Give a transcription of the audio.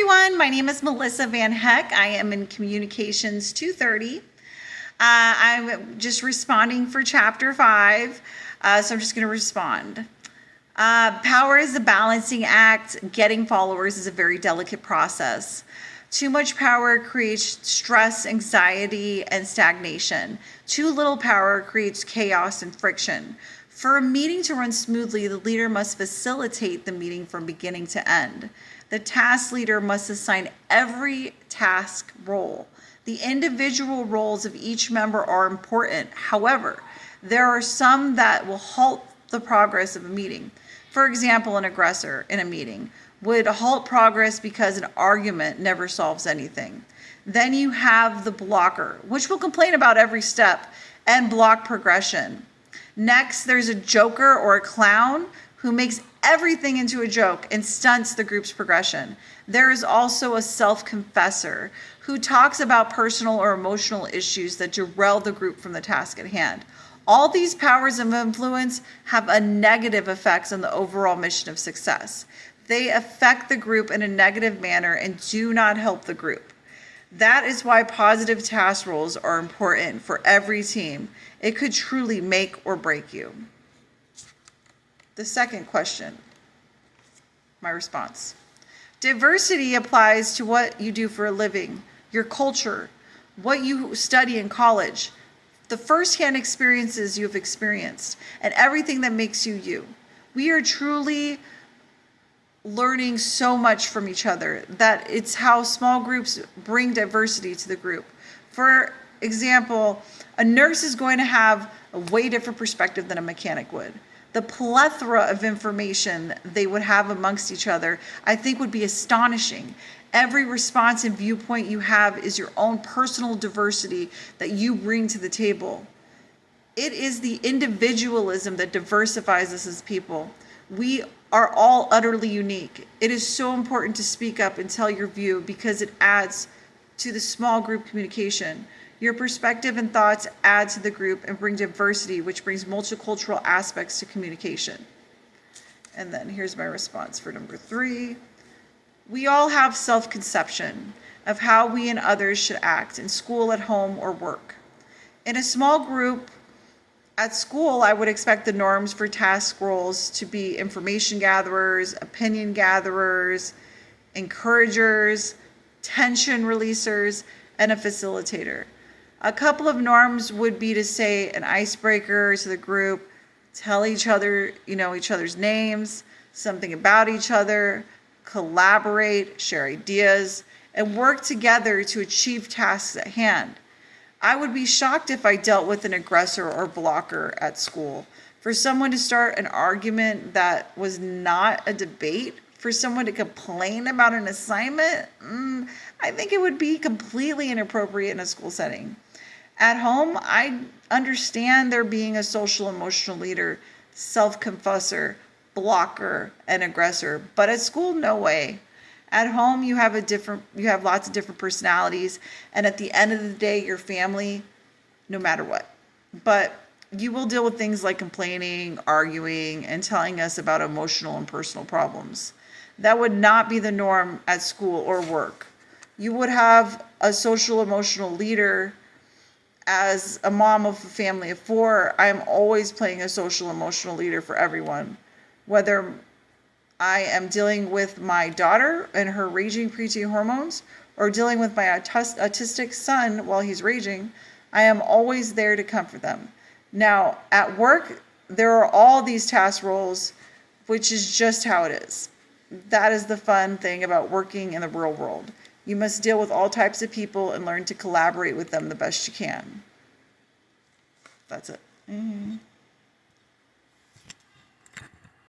everyone. My name is Melissa Van Heck. I am in Communications 230. I'm just responding for Chapter 5, so I'm just going to respond. Power is a balancing act. Getting followers is a very delicate process. Too much power creates stress, anxiety, and stagnation. Too little power creates chaos and friction. For a meeting to run smoothly, the leader must facilitate the meeting from beginning to end. The task leader must assign every task role. The individual roles of each member are important. However, there are some that will halt the progress of a meeting. For example, an aggressor in a meeting would halt progress because an argument never solves anything. Then you have the blocker, which will complain about every step and block progression. Next, there's a joker or a clown who makes everything into a joke and stunts the group's progression. There is also a self-confessor who talks about personal or emotional issues that derail the group from the task at hand. All these powers of influence have a negative effects on the overall mission of success. They affect the group in a negative manner and do not help the group. That is why positive task roles are important for every team. It could truly make or break you. The second question, my response. Diversity applies to what you do for a living, your culture, what you study in college, the firsthand experiences you've experienced, and everything that makes you you. We are truly learning so much from each other that it's how small groups bring diversity to the group. For example, a nurse is going to have a way different perspective than a mechanic would. The plethora of information they would have amongst each other, I think, would be astonishing. Every response and viewpoint you have is your own personal diversity that you bring to the table. It is the individualism that diversifies us as people. We are all utterly unique. It is so important to speak up and tell your view because it adds to the small group communication. Your perspective and thoughts add to the group and bring diversity, which brings multicultural aspects to communication. And then here's my response for number 3. We all have self-conception of how we and others should act in school, at home, or work. In a small group, at school, I would expect the norms for task roles to be information gatherers, opinion gatherers, encouragers, tension releasers, and a facilitator. A couple of norms would be to say an icebreaker to the group, tell each other, each other's names, something about each other, collaborate, share ideas, and work together to achieve tasks at hand. I would be shocked if I dealt with an aggressor or blocker at school. For someone to start an argument that was not a debate, for someone to complain about an assignment, I think it would be completely inappropriate in a school setting. At home, I understand there being a social emotional leader, self-confessor, blocker, and aggressor, but at school, no way. At home, you have lots of different personalities, and at the end of the day, your family, no matter what. But you will deal with things like complaining, arguing, and telling us about emotional and personal problems. That would not be the norm at school or work. You would have a social emotional leader. As a mom of a family of 4, I am always playing a social emotional leader for everyone. Whether I am dealing with my daughter and her raging preteen hormones or dealing with my autistic son while he's raging, I am always there to comfort them. Now, at work, there are all these task roles, which is just how it is. That is the fun thing about working in the real world. You must deal with all types of people and learn to collaborate with them the best you can. That's it.